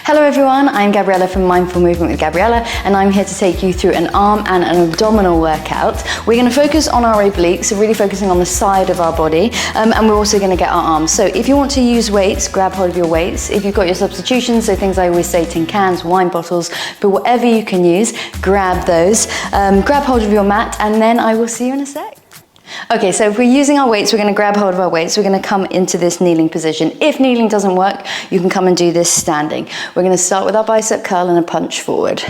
Hello everyone, I'm Gabriella from Mindful Movement with Gabriella, and I'm here to take you through an arm and an abdominal workout. We're going to focus on our obliques, so really focusing on the side of our body, and we're also going to get our arms. So if you want to use weights, grab hold of your weights. If you've got your substitutions, so things I always say, tin cans, wine bottles, but whatever you can use, grab those. Grab hold of your mat, and then I will see you in a sec. Okay, so if we're using our weights, we're going to grab hold of our weights. We're going to come into this kneeling position. If kneeling doesn't work, you can come and do this standing. We're going to start with our bicep curl and a punch forward.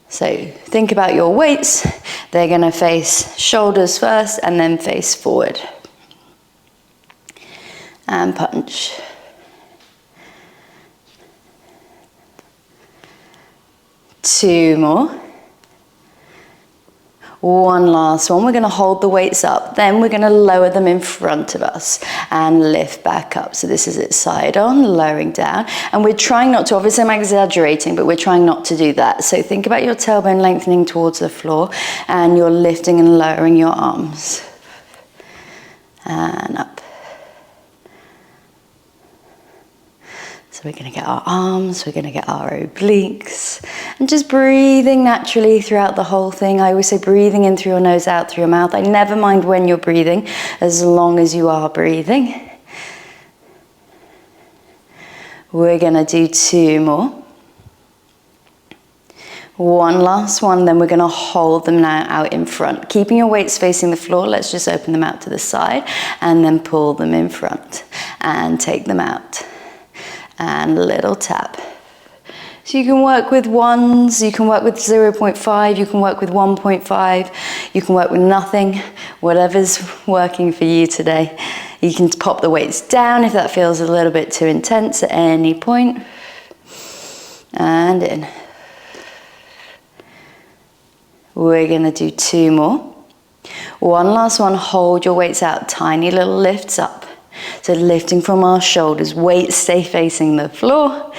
So think about your weights. They're going to face shoulders first and then face forward. And punch. Two more. One last one. We're going to hold the weights up. Then we're going to lower them in front of us and lift back up. So this is it, side on, lowering down. And we're trying not to, obviously I'm exaggerating, but we're trying not to do that. So think about your tailbone lengthening towards the floor and you're lifting and lowering your arms. And up. So we're going to get our arms, we're going to get our obliques, and just breathing naturally throughout the whole thing. I always say breathing in through your nose, out through your mouth. I never mind when you're breathing, as long as you are breathing. We're going to do two more. One last one, then we're going to hold them now out in front. Keeping your weights facing the floor, let's just open them out to the side, and then pull them in front, and take them out. And a little tap. So you can work with ones, you can work with 0.5, you can work with 1.5, you can work with nothing, whatever's working for you today. You can pop the weights down if that feels a little bit too intense at any point. And in. We're gonna do two more. One last one, hold your weights out, tiny little lifts up. So lifting from our shoulders, weights stay facing the floor.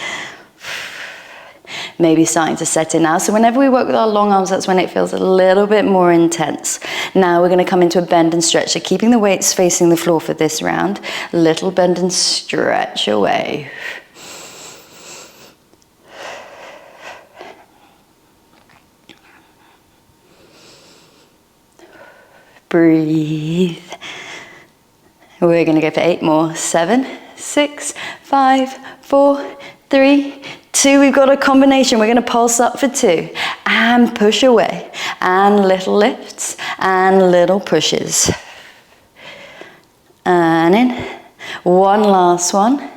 Maybe starting to set in now. So whenever we work with our long arms, that's when it feels a little bit more intense. Now we're going to come into a bend and stretch. So keeping the weights facing the floor for this round. Little bend and stretch away. Breathe. We're going to go for 8 more. 7, 6, 5, 4, 3, 2. We've got a combination. We're going to pulse up for 2 and push away. And little lifts and little pushes. And in. One last one.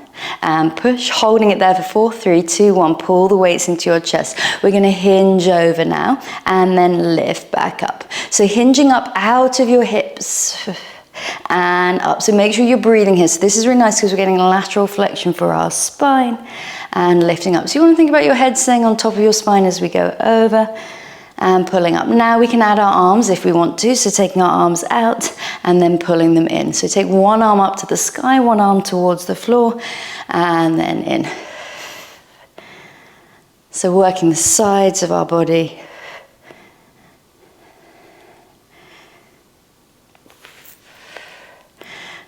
And push, holding it there for 4, 3, 2, 1. Pull the weights into your chest. We're going to hinge over now and then lift back up. So hinging up out of your hips. And up. So make sure you're breathing here. So this is really nice because we're getting a lateral flexion for our spine and lifting up. So you want to think about your head staying on top of your spine as we go over and pulling up. Now we can add our arms if we want to. So taking our arms out and then pulling them in. So take one arm up to the sky, one arm towards the floor and then in. So working the sides of our body.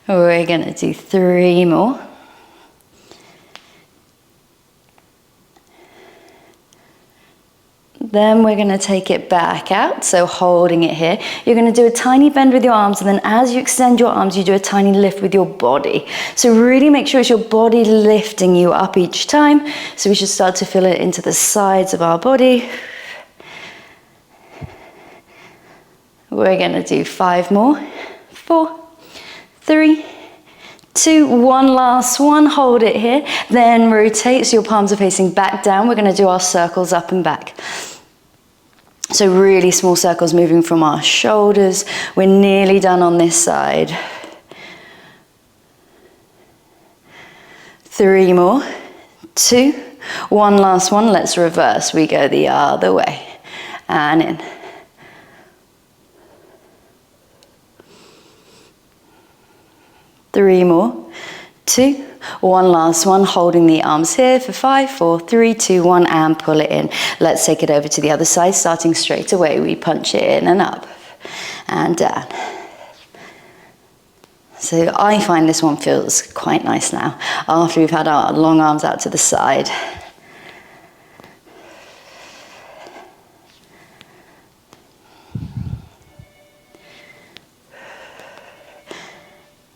We're going to do 3 more. Then we're going to take it back out, so holding it here. You're going to do a tiny bend with your arms, and then as you extend your arms, you do a tiny lift with your body. So really make sure it's your body lifting you up each time. So we should start to feel it into the sides of our body. We're going to do 5 more. 4, 3, 2, 1 last one. Hold it here. Then rotate so your palms are facing back down. We're going to do our circles up and back. So really small circles moving from our shoulders. We're nearly done on this side. 3 more. 2, 1 last one. Let's reverse. We go the other way. And in. 3 more, 2, 1 last one, holding the arms here for 5, 4, 3, 2, 1, and pull it in. Let's take it over to the other side, starting straight away. We punch it in and up and down. So I find this one feels quite nice now, after we've had our long arms out to the side.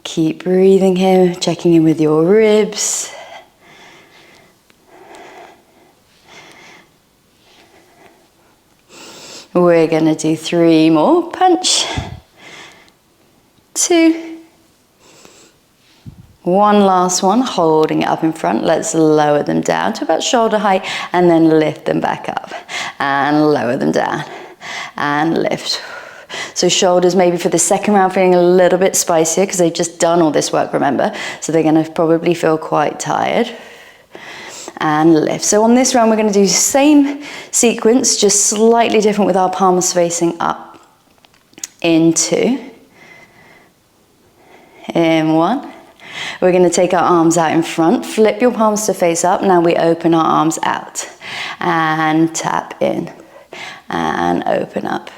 Keep breathing here, checking in with your ribs. We're going to do 3 more. Punch. 2. 1 last one, holding it up in front. Let's lower them down to about shoulder height and then lift them back up. And lower them down and lift. So shoulders maybe for the second round feeling a little bit spicier because they've just done all this work, remember? So they're going to probably feel quite tired. And lift. So on this round we're going to do the same sequence, just slightly different with our palms facing up. In 2. In 1. We're going to take our arms out in front, flip your palms to face up. Now we open our arms out and tap in and open up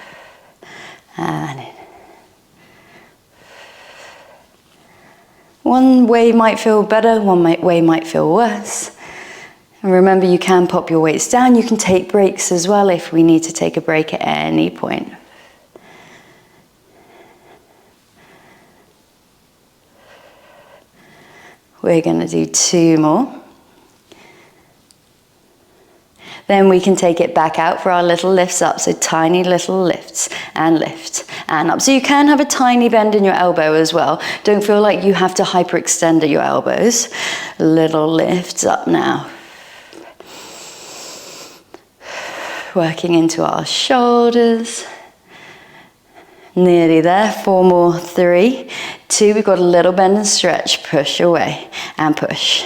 and in. One way might feel better, one way might feel worse. And remember, you can pop your weights down. You can take breaks as well if we need to take a break at any point. We're going to do 2 more. Then we can take it back out for our little lifts up. So tiny little lifts and lift and up. So you can have a tiny bend in your elbow as well. Don't feel like you have to hyperextend at your elbows. Little lifts up now. Working into our shoulders. Nearly there. 4 more. 3, 2. We've got a little bend and stretch. Push away and push.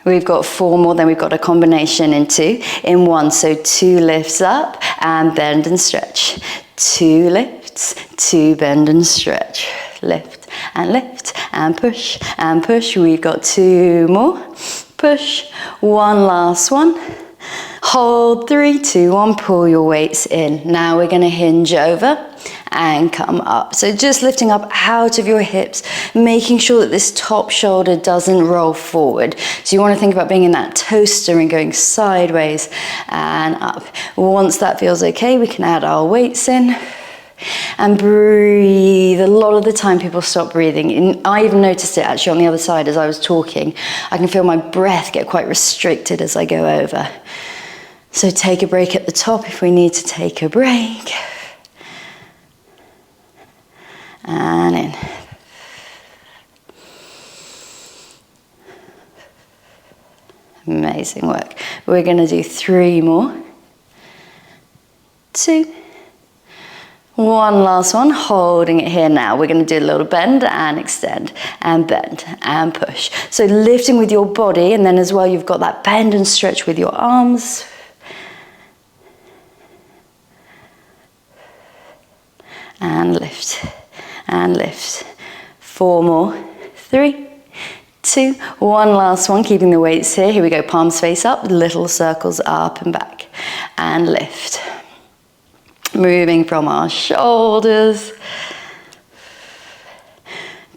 We've got 4 more, then we've got a combination in 2, in 1. So 2 lifts up and bend and stretch. 2 lifts, 2 bend and stretch. Lift and push and push. We've got 2 more. Push. 1 last one. Hold. 3, 2, 1. Pull your weights in. Now we're going to hinge over and come up. So just lifting up out of your hips, making sure that this top shoulder doesn't roll forward. So you want to think about being in that toaster and going sideways and up. Once that feels okay, we can add our weights in. And breathe. A lot of the time people stop breathing. And I even noticed it actually on the other side as I was talking. I can feel my breath get quite restricted as I go over. So take a break at the top if we need to take a break. And in. Amazing work. We're going to do 3 more. 2. 1 last one, holding it here now. We're going to do a little bend and extend and bend and push. So lifting with your body, and then as well you've got that bend and stretch with your arms. And lift and lift. 4 more. 3, 2, 1 last one, keeping the weights here. Here we go, palms face up, little circles up and back and lift. Moving from our shoulders.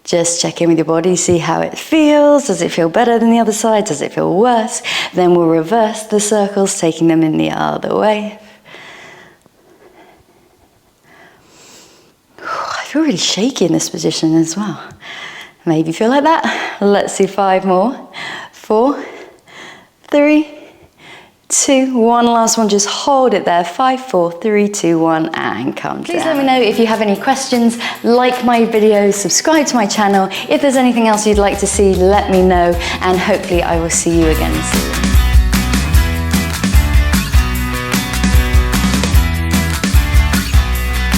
Just check in with your body, see how it feels. Does it feel better than the other side? Does it feel worse? Then we'll reverse the circles, taking them in the other way. I feel really shaky in this position as well. Maybe feel like that. Let's do 5 more. 4, 3, 2, 1 last one, just hold it there. 5, 4, 3, 2, 1, and come down. Please let me know if you have any questions, like my video, subscribe to my channel. If there's anything else you'd like to see, let me know, and hopefully I will see you again soon.